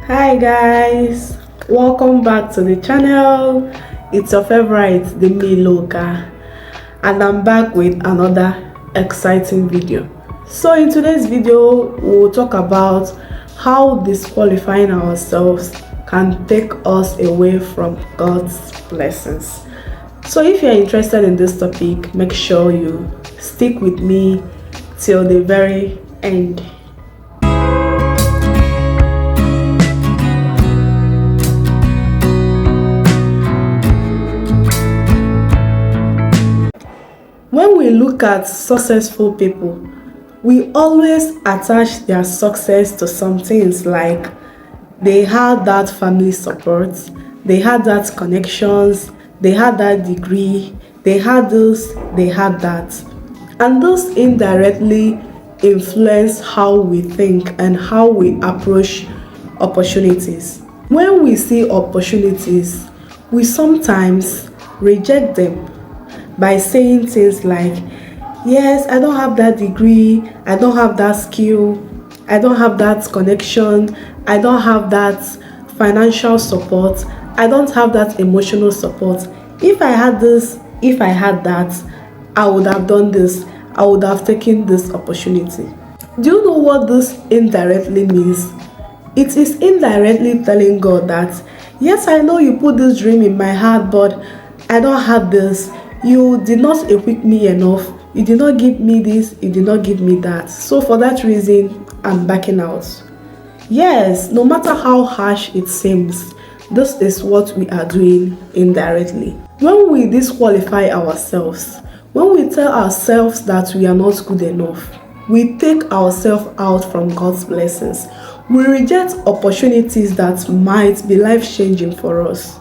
Hi guys, welcome back to the channel. It's your favorite, the Miloka, and I'm back with another exciting video. So in today's video, we'll talk about how disqualifying ourselves can take us away from God's blessings. So if you're interested in this topic, make sure you stick with me till the very end. When we look at successful people, we always attach their success to some things like they had that family support, they had that connections, they had that degree, they had this, they had that. And those indirectly influence how we think and how we approach opportunities. When we see opportunities, we sometimes reject them by saying things like, yes, I don't have that degree, I don't have that skill, I don't have that connection, I don't have that financial support, I don't have that emotional support. If I had this, if I had that, I would have done this, I would have taken this opportunity. Do you know what this indirectly means? It is indirectly telling God that, yes, I know you put this dream in my heart, but I don't have this. You did not equip me enough. You did not give me this. You did not give me that. So for that reason, I'm backing out. Yes, no matter how harsh it seems, this is what we are doing indirectly. When we disqualify ourselves, when we tell ourselves that we are not good enough, we take ourselves out from God's blessings. We reject opportunities that might be life-changing for us.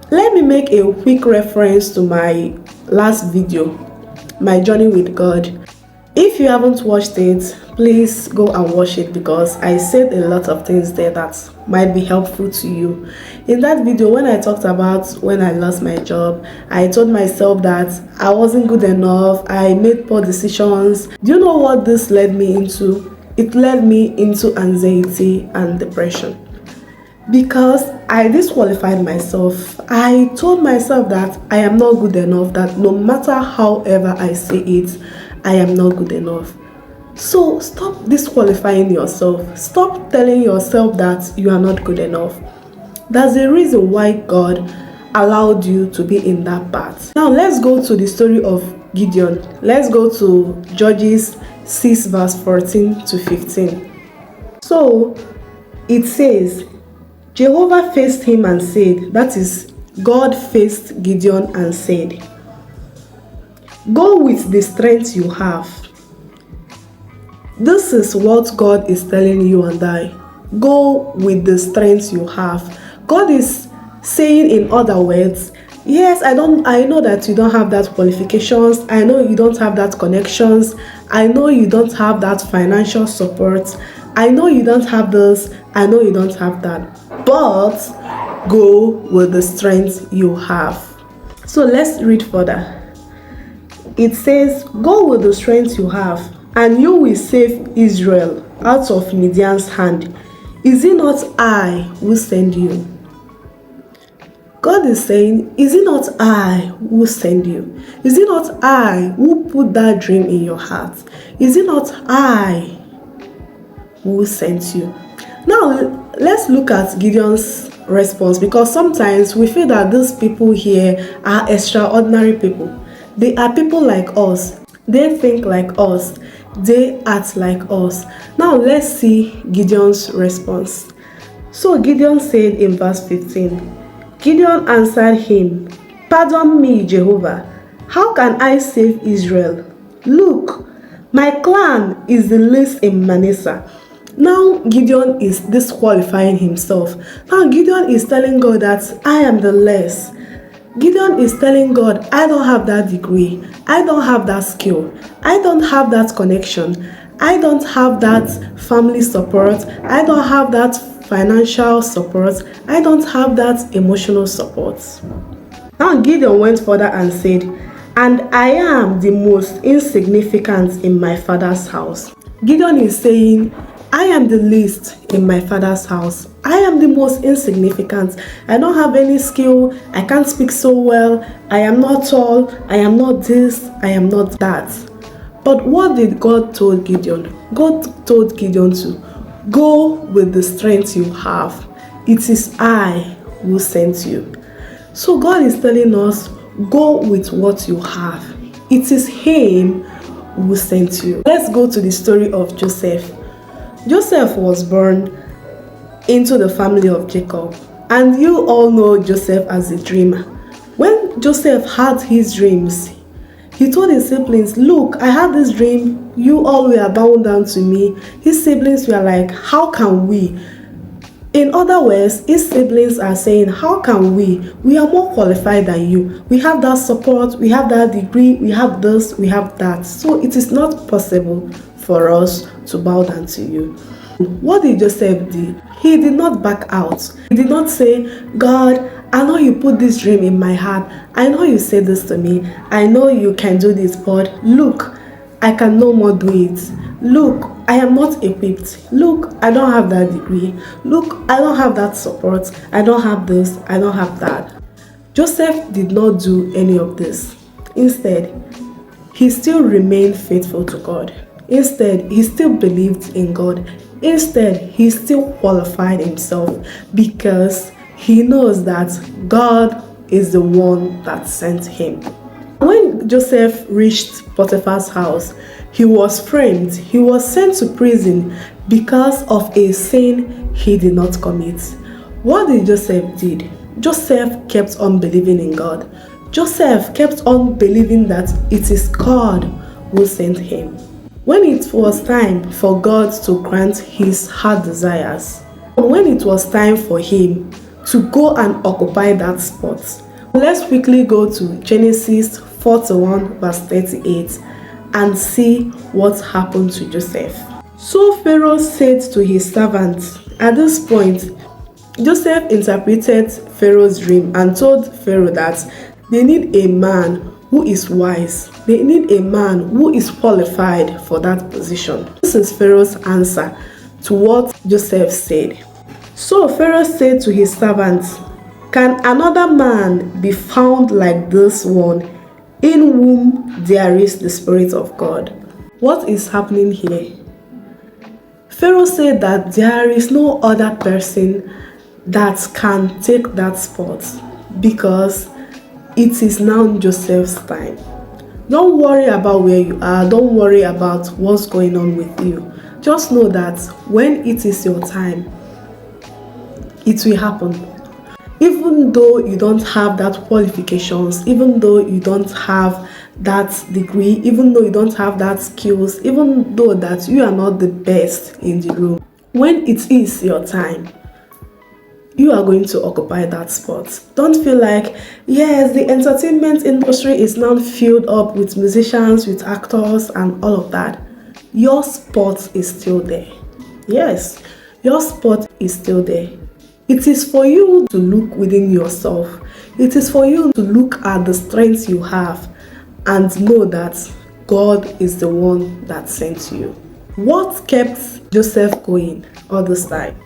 Let me make a quick reference to my last video, my journey with God. If you haven't watched it, please go and watch it because I said a lot of things there that might be helpful to you. In that video, when I talked about when I lost my job, I told myself that I wasn't good enough, I made poor decisions. Do you know what this led me into? It led me into anxiety and depression. Because I disqualified myself. I told myself that I am not good enough, that no matter however I say it, I am not good enough. So stop disqualifying yourself. Stop telling yourself that you are not good enough. That's the reason why God allowed you to be in that path. Now let's go to the story of Gideon. Let's go to Judges 6 verse 14 to 15. So it says, Jehovah faced him and said, that is, God faced Gideon and said, go with the strength you have. This is what God is telling you and I. Go with the strength you have. God is saying, in other words, yes, I know that you don't have that qualifications. I know you don't have that connections. I know you don't have that financial support. I know you don't have this. I know you don't have that. But go with the strength you have. So let's read further. It says, go with the strength you have, and you will save Israel out of Midian's hand. Is it not I who send you? God is saying, is it not I who send you? Is it not I who put that dream in your heart? Is it not I who sent you? Now, let's look at Gideon's response, because sometimes we feel that these people here are extraordinary people. They are people like us. They think like us. They act like us. Now, let's see Gideon's response. So Gideon said in verse 15, Gideon answered him, pardon me, Jehovah. How can I save Israel? Look, my clan is the least in Manasseh. Now Gideon is disqualifying himself. Now Gideon is telling God that I am the less. Gideon is telling God, I don't have that degree. I don't have that skill. I don't have that connection. I don't have that family support. I don't have that financial support. I don't have that emotional support. Now Gideon went further and said, and I am the most insignificant in my father's house. Gideon is saying, I am the least in my father's house. I am the most insignificant. I don't have any skill. I can't speak so well. I am not tall. I am not this. I am not that. But what did God told Gideon? God told Gideon to go with the strength you have. It is I who sent you. So God is telling us, go with what you have. It is Him who sent you. Let's go to the story of Joseph. Joseph was born into the family of Jacob. And you all know Joseph as a dreamer. When Joseph had his dreams, he told his siblings, look, I had this dream. You all were bowing down to me. His siblings were like, how can we? In other words, his siblings are saying, how can we? We are more qualified than you. We have that support, we have that degree, we have this, we have that. So it is not possible for us to bow down to you. What did Joseph do? He did not back out. He did not say, God, I know you put this dream in my heart. I know you said this to me. I know you can do this, but look, I can no more do it. Look, I am not equipped. Look, I don't have that degree. Look, I don't have that support. I don't have this. I don't have that. Joseph did not do any of this. Instead, he still remained faithful to God. Instead, he still believed in God. Instead, he still qualified himself because he knows that God is the one that sent him. When Joseph reached Potiphar's house, he was framed. He was sent to prison because of a sin he did not commit. What did Joseph did? Joseph kept on believing in God. Joseph kept on believing that it is God who sent him. When it was time for God to grant his heart desires, when it was time for him to go and occupy that spot, let's quickly go to Genesis 41 verse 38 and see what happened to Joseph. So Pharaoh said to his servants, at this point, Joseph interpreted Pharaoh's dream and told Pharaoh that they need a man who is wise. They need a man who is qualified for that position. This is Pharaoh's answer to what Joseph said. So Pharaoh said to his servants, can another man be found like this one, in whom there is the Spirit of God? What is happening here? Pharaoh said that there is no other person that can take that spot because it is now Joseph's time. Don't worry about where you are. Don't worry about what's going on with you. Just know that when it is your time, it will happen. Even though you don't have that qualifications, even though you don't have that degree, even though you don't have that skills, even though that you are not the best in the room, when it is your time, you are going to occupy that spot. Don't feel like, yes, the entertainment industry is now filled up with musicians, with actors and all of that. Your spot is still there. Yes, your spot is still there. It is for you to look within yourself. It is for you to look at the strengths you have and know that God is the one that sent you. What kept Joseph going all this time?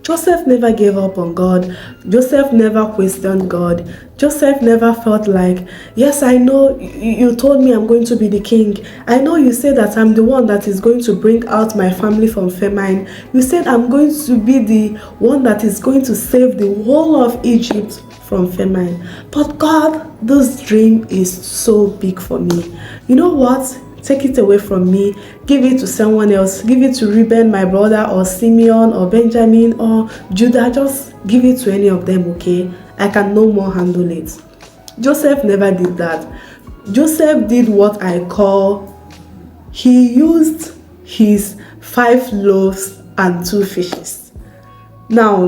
Joseph never gave up on God. Joseph never questioned God. Joseph never felt like, yes, I know you told me I'm going to be the king. I know you said that I'm the one that is going to bring out my family from famine. You said I'm going to be the one that is going to save the whole of Egypt from famine. But God, this dream is so big for me. You know what? Take it away from me, give it to someone else, give it to Reuben, my brother, or Simeon, or Benjamin, or Judah. Just give it to any of them, okay? I can no more handle it. Joseph never did that. Joseph did what I call, he used his 5 loaves and 2 fishes. Now,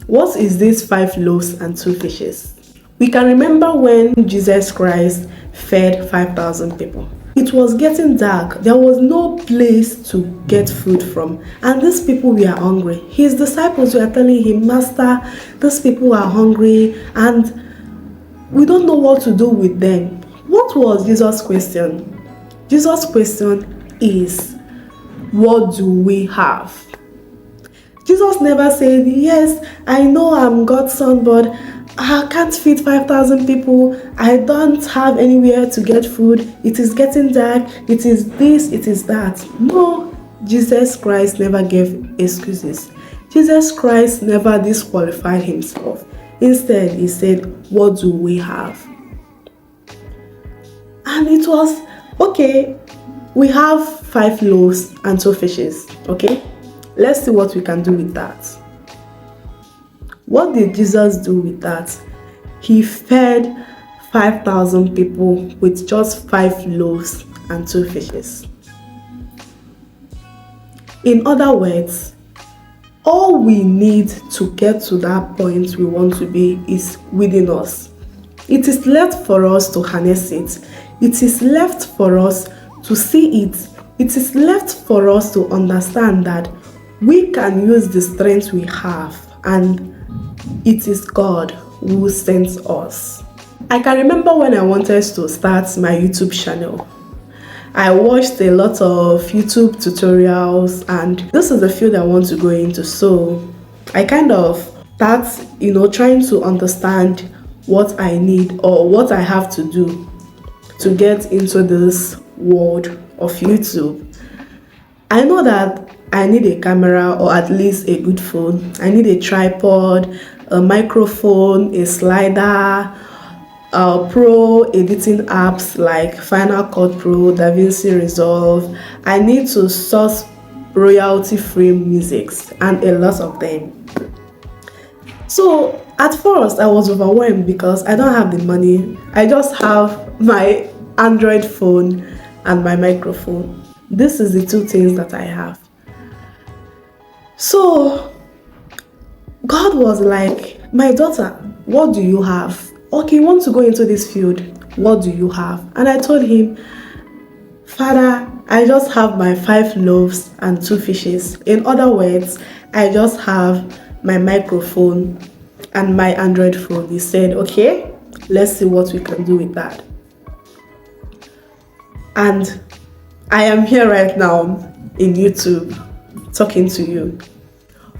what is this 5 loaves and 2 fishes? We can remember when Jesus Christ fed 5,000 people. It was getting dark. There was no place to get food from. And these people were hungry. His disciples were telling him, Master, these people are hungry and we don't know what to do with them. What was Jesus' question? Jesus' question is, what do we have? Jesus never said, yes, I know I'm God's son, but I can't feed 5,000 people. I don't have anywhere to get food. It is getting dark. It is this, it is that. No, Jesus Christ never gave excuses. Jesus Christ never disqualified himself. Instead, he said, what do we have? And it was, okay, we have 5 loaves and 2 fishes, okay? Let's see what we can do with that. What did Jesus do with that? He fed 5,000 people with just 5 loaves and 2 fishes. In other words, all we need to get to that point we want to be is within us. It is left for us to harness it. It is left for us to see it. It is left for us to understand that we can use the strength we have, and it is God who sends us. I can remember when I wanted to start my YouTube channel. I watched a lot of YouTube tutorials, and this is the field I want to go into. So I kind of start, trying to understand what I need or what I have to do to get into this world of YouTube. I know that I need a camera, or at least a good phone. I need a tripod, a microphone, a slider, pro editing apps like Final Cut Pro, DaVinci Resolve. I need to source royalty-free musics and a lot of them. So at first I was overwhelmed because I don't have the money. I just have my Android phone and my microphone. This is the 2 things that I have. So God was like, my daughter, what do you have? Okay, you want to go into this field, what do you have? And I told him, Father, I just have my 5 loaves and 2 fishes. In other words, I just have my microphone and my Android phone. He said, okay, let's see what we can do with that. And I am here right now in YouTube talking to you.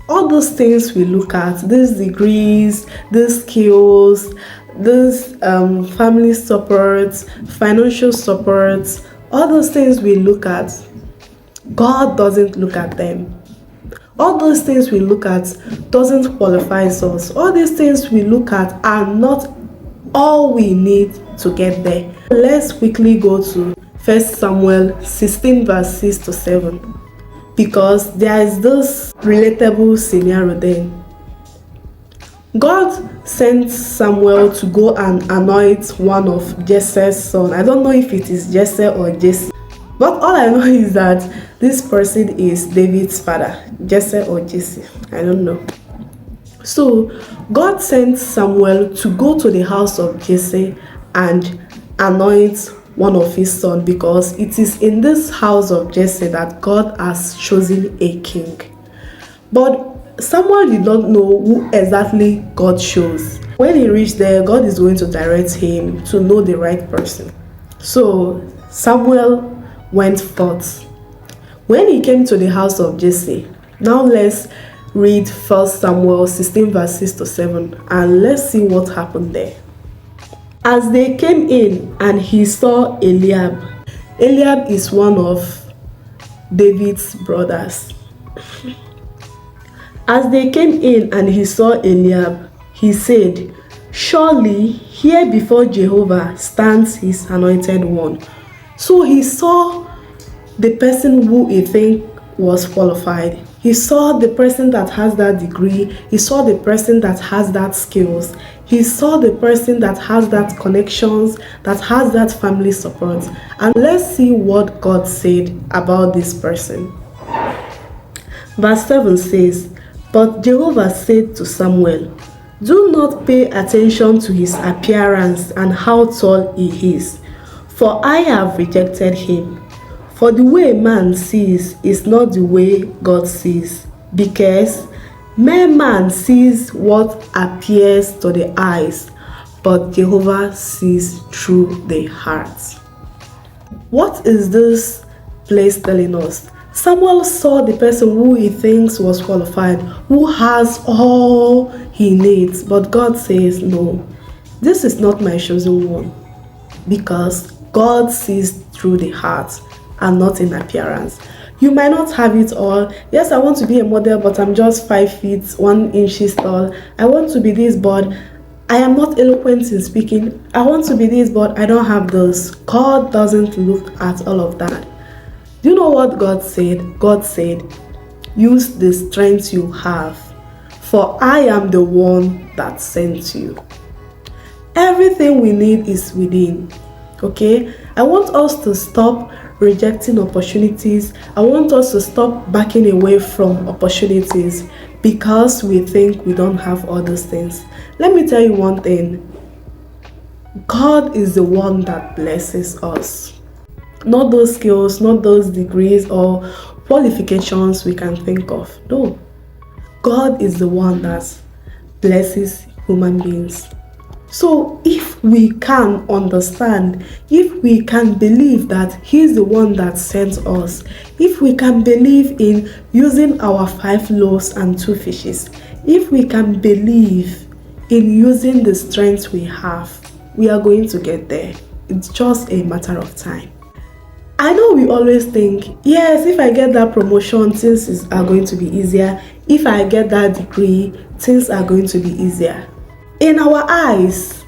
All those things we look at, these degrees, these skills, this family support, financial support, all those things we look at, God doesn't look at them. All those things we look at doesn't qualify us. All these things we look at are not all we need to get there. Let's quickly go to 1 Samuel 16 verse 6 to 7. Because there is this relatable scenario there. God sent Samuel to go and anoint one of Jesse's son. I don't know if it is Jesse or Jesse, but all I know is that this person is David's father, Jesse or Jesse. I don't know. So God sent Samuel to go to the house of Jesse and anoint one of his sons, because it is in this house of Jesse that God has chosen a king. But Samuel did not know who exactly God chose. When he reached there, God is going to direct him to know the right person. So Samuel went forth. When he came to the house of Jesse, now let's read 1 Samuel 16 verse 6 to 7, and let's see what happened there. As they came in and he saw Eliab. Eliab is one of David's brothers. As they came in and he saw Eliab, he said, surely here before Jehovah stands his anointed one. So he saw the person who he think was qualified. He saw the person that has that degree. He saw the person that has that skills. He saw the person that has that connections, that has that family support. And let's see what God said about this person. Verse 7 says, but Jehovah said to Samuel, do not pay attention to his appearance and how tall he is, for I have rejected him. For the way man sees is not the way God sees, because mere man sees what appears to the eyes, but Jehovah sees through the heart. What is this place telling us? Samuel saw the person who he thinks was qualified, who has all he needs, but God says, no, this is not my chosen one, because God sees through the heart and not in appearance. You might not have it all. Yes, I want to be a model, but I'm just 5 feet 1 inch tall. I want to be this, but I am not eloquent in speaking. I want to be this, but I don't have those. God doesn't look at all of that. Do you know what God said? God said, use the strength you have, for I am the one that sent you. Everything we need is within. Okay? I want us to stop rejecting opportunities. I want us to stop backing away from opportunities because we think we don't have all those things. Let me tell you one thing. God is the one that blesses us. Not those skills, not those degrees or qualifications we can think of. No. God is the one that blesses human beings. So if we can understand, if we can believe that He's the one that sent us, if we can believe in using our 5 loaves and 2 fishes, if we can believe in using the strength we have, we are going to get there. It's just a matter of time. I know we always think, yes, if I get that promotion, things are going to be easier. If I get that degree, things are going to be easier. In our eyes,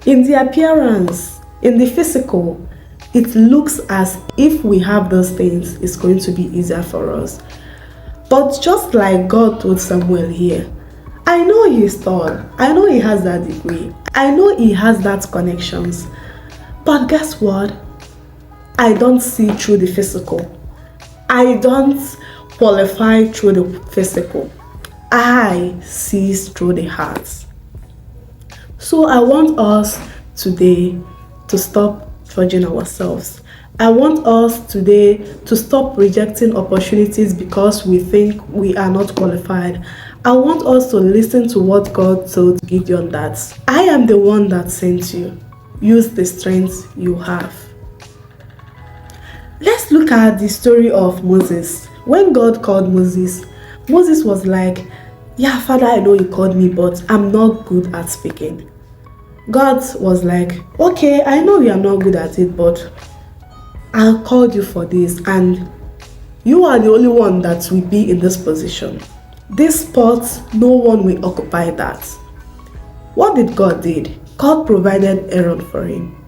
in the appearance, in the physical, it looks as if we have those things, it's going to be easier for us. But just like God told Samuel here, I know he's tall, I know he has that degree, I know he has that connections, but guess what? I don't see through the physical. I don't qualify through the physical. I see through the heart. So I want us today to stop judging ourselves. I want us today to stop rejecting opportunities because we think we are not qualified. I want us to listen to what God told Gideon, that I am the one that sent you. Use the strength you have. Let's look at the story of Moses. When God called Moses, Moses was like, yeah, Father, I know you called me, but I'm not good at speaking. God was like, okay, I know you are not good at it, but I called you for this, and you are the only one that will be in this position. This spot, no one will occupy that. What did God did? God provided Aaron for him.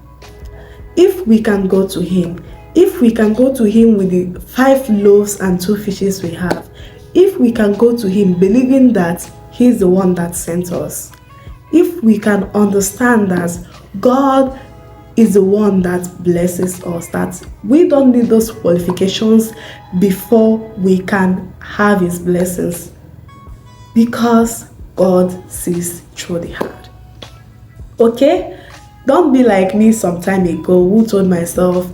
If we can go to him, if we can go to him with the 5 loaves and 2 fishes we have, if we can go to him believing that he's the one that sent us, if we can understand that God is the one that blesses us, that we don't need those qualifications before we can have his blessings, because God sees through the heart. Okay? Don't be like me some time ago who told myself,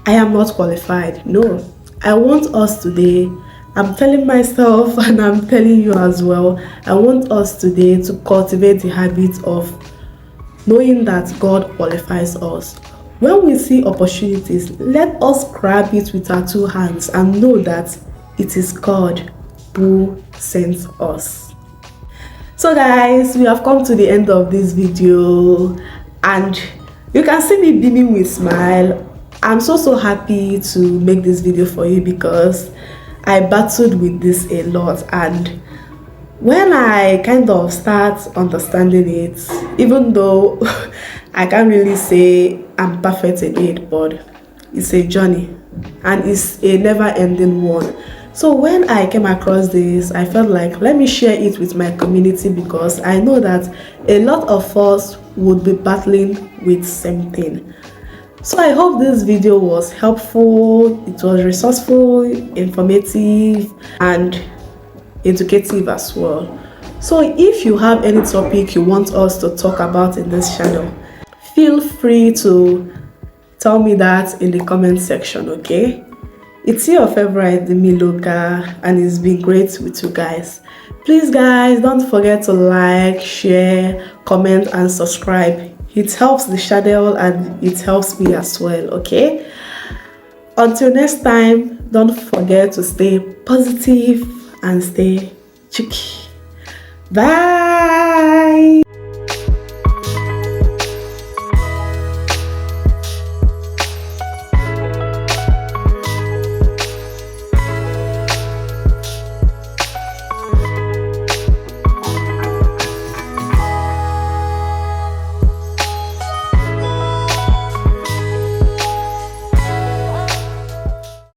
I am not qualified. No. I want us today, I'm telling myself and I'm telling you as well, I want us today to cultivate the habit of knowing that God qualifies us. When we see opportunities, let us grab it with our 2 hands and know that it is God who sent us. So guys, we have come to the end of this video and you can see me beaming with smile. I'm so happy to make this video for you because I battled with this a lot, and when I kind of start understanding it, even though I can't really say I'm perfect in it, but it's a journey and it's a never-ending one. So when I came across this, I felt like, let me share it with my community because I know that a lot of us would be battling with same thing. So I hope this video was helpful, it was resourceful, informative, and educative as well. So if you have any topic you want us to talk about in this channel, feel free to tell me that in the comment section, okay? It's your favorite Demi Loka, and it's been great with you guys. Please guys, don't forget to like, share, comment and subscribe. It helps the channel and it helps me as well, okay? Until next time, Don't forget to stay positive and stay cheeky. Bye.